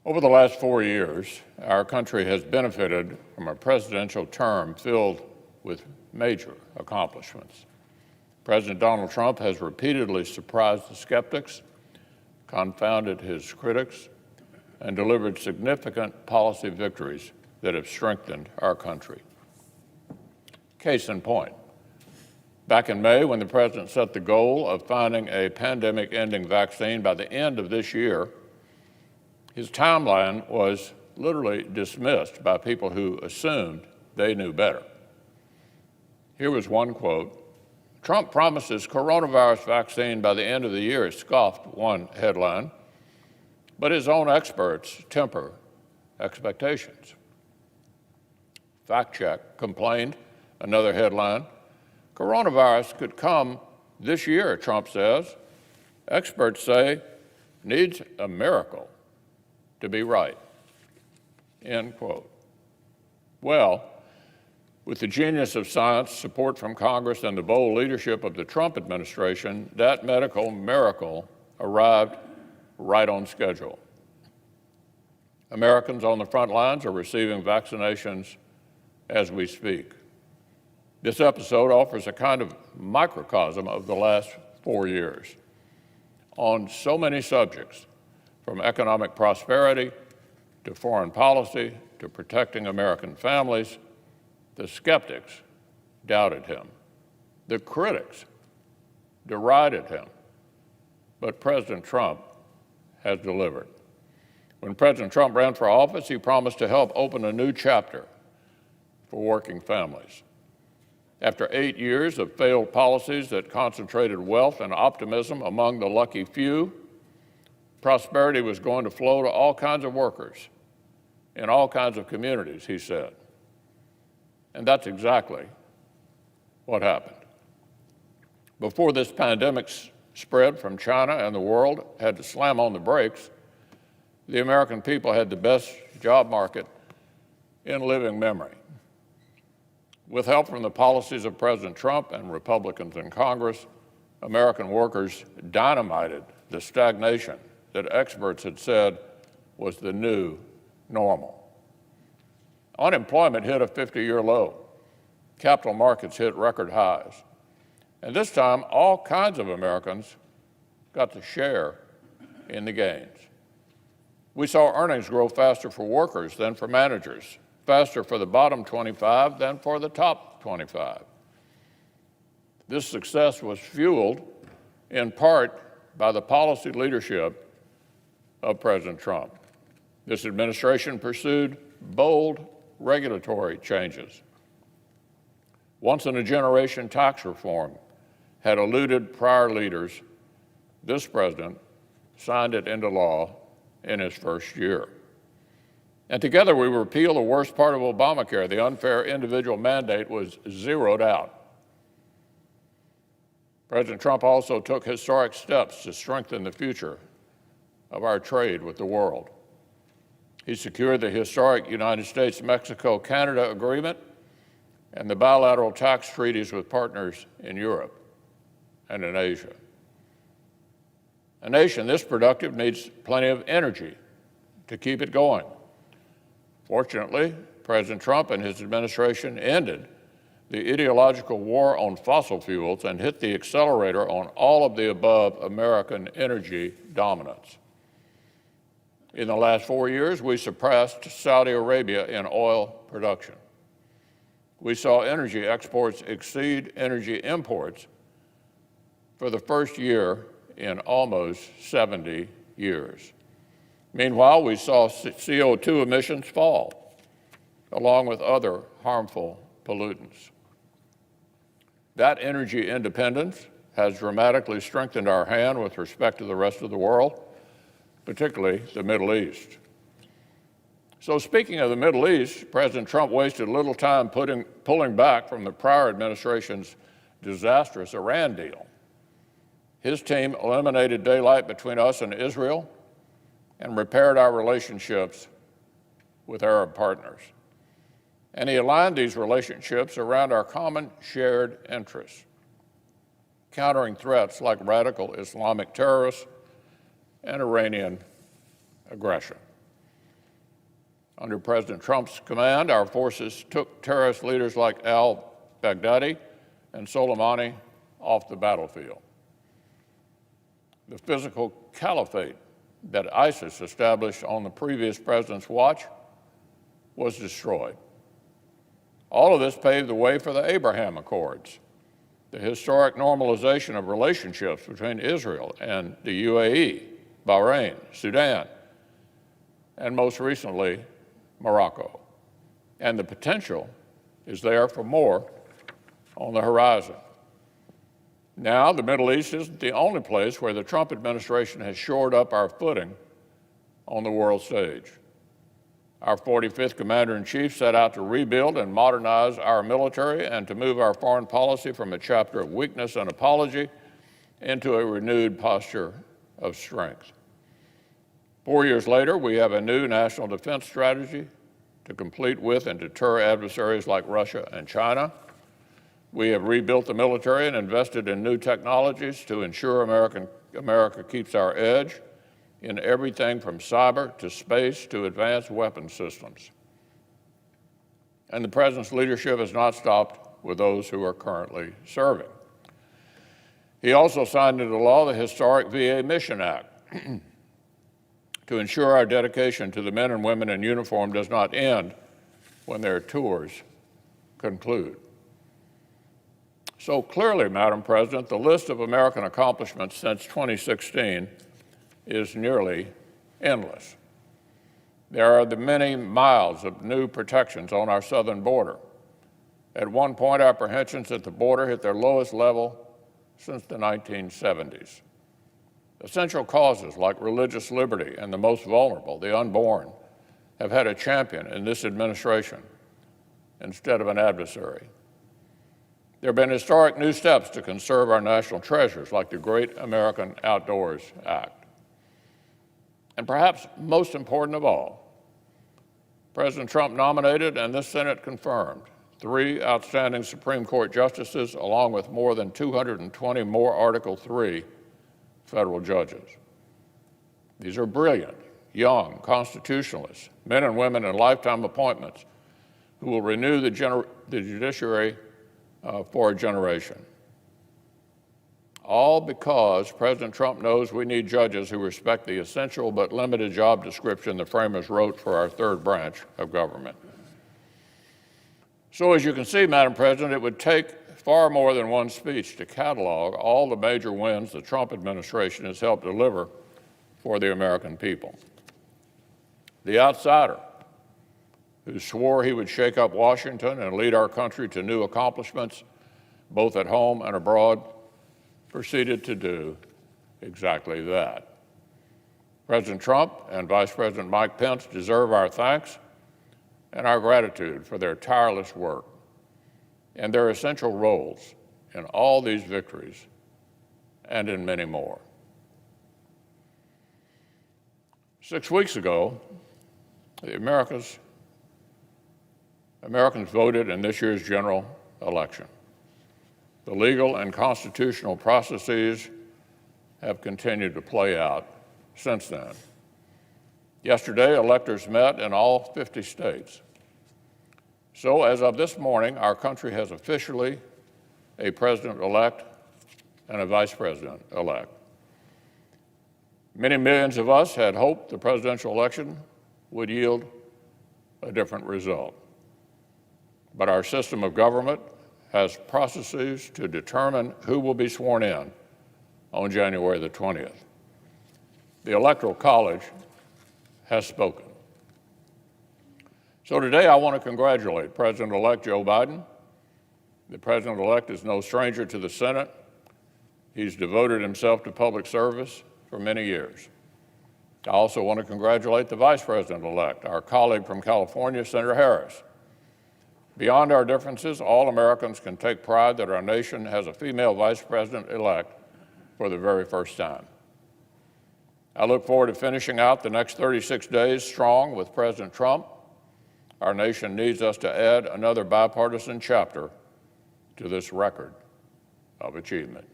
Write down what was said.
Over the last 4 years, our country has benefited from a presidential term filled with major accomplishments. President Donald Trump has repeatedly surprised the skeptics, confounded his critics, and delivered significant policy victories that have strengthened our country. Case in point, back in May, when the president set the goal of finding a pandemic-ending vaccine by the end of this year, his timeline was literally dismissed by people who assumed they knew better. Here was one quote: "Trump promises coronavirus vaccine by the end of the year," scoffed one headline, but his own experts temper expectations. Fact check complained, another headline: "Coronavirus could come this year," Trump says. Experts say needs a miracle to be right, end quote. Well, with the genius of science, support from Congress, and the bold leadership of the Trump administration, that medical miracle arrived right on schedule. Americans on the front lines are receiving vaccinations as we speak. This episode offers a kind of microcosm of the last 4 years. On so many subjects, from economic prosperity to foreign policy to protecting American families, the skeptics doubted him. The critics derided him. But President Trump has delivered. When President Trump ran for office, he promised to help open a new chapter for working families. After 8 years of failed policies that concentrated wealth and optimism among the lucky few, prosperity was going to flow to all kinds of workers in all kinds of communities, he said. And that's exactly what happened. Before this pandemic spread from China and the world had to slam on the brakes, the American people had the best job market in living memory. With help from the policies of President Trump and Republicans in Congress, American workers dynamited the stagnation that experts had said was the new normal. Unemployment hit a 50-year low. Capital markets hit record highs. And this time, all kinds of Americans got to share in the gains. We saw earnings grow faster for workers than for managers, faster for the bottom 25 than for the top 25. This success was fueled in part by the policy leadership of President Trump. This administration pursued bold regulatory changes. Once-in-a-generation tax reform had eluded prior leaders. This president signed it into law in his first year. And together we repealed the worst part of Obamacare. The unfair individual mandate was zeroed out. President Trump also took historic steps to strengthen the future of our trade with the world. He secured the historic United States-Mexico-Canada agreement and the bilateral tax treaties with partners in Europe and in Asia. A nation this productive needs plenty of energy to keep it going. Fortunately, President Trump and his administration ended the ideological war on fossil fuels and hit the accelerator on all of the above American energy dominance. In the last 4 years, we surpassed Saudi Arabia in oil production. We saw energy exports exceed energy imports for the first year in almost 70 years. Meanwhile, we saw CO2 emissions fall, along with other harmful pollutants. That energy independence has dramatically strengthened our hand with respect to the rest of the world, particularly the Middle East. So speaking of the Middle East, President Trump wasted little time pulling back from the prior administration's disastrous Iran deal. His team eliminated daylight between us and Israel and repaired our relationships with Arab partners. And he aligned these relationships around our common shared interests, countering threats like radical Islamic terrorists and Iranian aggression. Under President Trump's command, our forces took terrorist leaders like al-Baghdadi and Soleimani off the battlefield. The physical caliphate that ISIS established on the previous president's watch was destroyed. All of this paved the way for the Abraham Accords, the historic normalization of relationships between Israel and the UAE, Bahrain, Sudan, and most recently, Morocco. And the potential is there for more on the horizon. Now, the Middle East isn't the only place where the Trump administration has shored up our footing on the world stage. Our 45th Commander-in-Chief set out to rebuild and modernize our military and to move our foreign policy from a chapter of weakness and apology into a renewed posture of strength. 4 years later, we have a new national defense strategy to compete with and deter adversaries like Russia and China. We have rebuilt the military and invested in new technologies to ensure America keeps our edge in everything from cyber to space to advanced weapon systems. And the President's leadership has not stopped with those who are currently serving. He also signed into law the historic VA Mission Act to ensure our dedication to the men and women in uniform does not end when their tours conclude. So clearly, Madam President, the list of American accomplishments since 2016 is nearly endless. There are the many miles of new protections on our southern border. At one point, apprehensions at the border hit their lowest level since the 1970s. Essential causes like religious liberty and the most vulnerable, the unborn, have had a champion in this administration instead of an adversary. There have been historic new steps to conserve our national treasures, like the Great American Outdoors Act. And perhaps most important of all, President Trump nominated and this Senate confirmed 3 outstanding Supreme Court justices, along with more than 220 more Article III federal judges. These are brilliant, young constitutionalists, men and women in lifetime appointments who will renew the judiciary for a generation. All because President Trump knows we need judges who respect the essential but limited job description the framers wrote for our third branch of government. So as you can see, Madam President, it would take far more than one speech to catalog all the major wins the Trump administration has helped deliver for the American people. The outsider who swore he would shake up Washington and lead our country to new accomplishments, both at home and abroad, proceeded to do exactly that. President Trump and Vice President Mike Pence deserve our thanks and our gratitude for their tireless work and their essential roles in all these victories and in many more. 6 weeks ago, Americans voted in this year's general election. The legal and constitutional processes have continued to play out since then. Yesterday, electors met in all 50 states. So as of this morning, our country has officially a president-elect and a vice president-elect. Many millions of us had hoped the presidential election would yield a different result. But our system of government has processes to determine who will be sworn in on January the 20th. The Electoral College has spoken. So today I want to congratulate President-elect Joe Biden. The President-elect is no stranger to the Senate. He's devoted himself to public service for many years. I also want to congratulate the Vice President-elect, our colleague from California, Senator Harris. Beyond our differences, all Americans can take pride that our nation has a female Vice President-elect for the very first time. I look forward to finishing out the next 36 days strong with President Trump. Our nation needs us to add another bipartisan chapter to this record of achievement.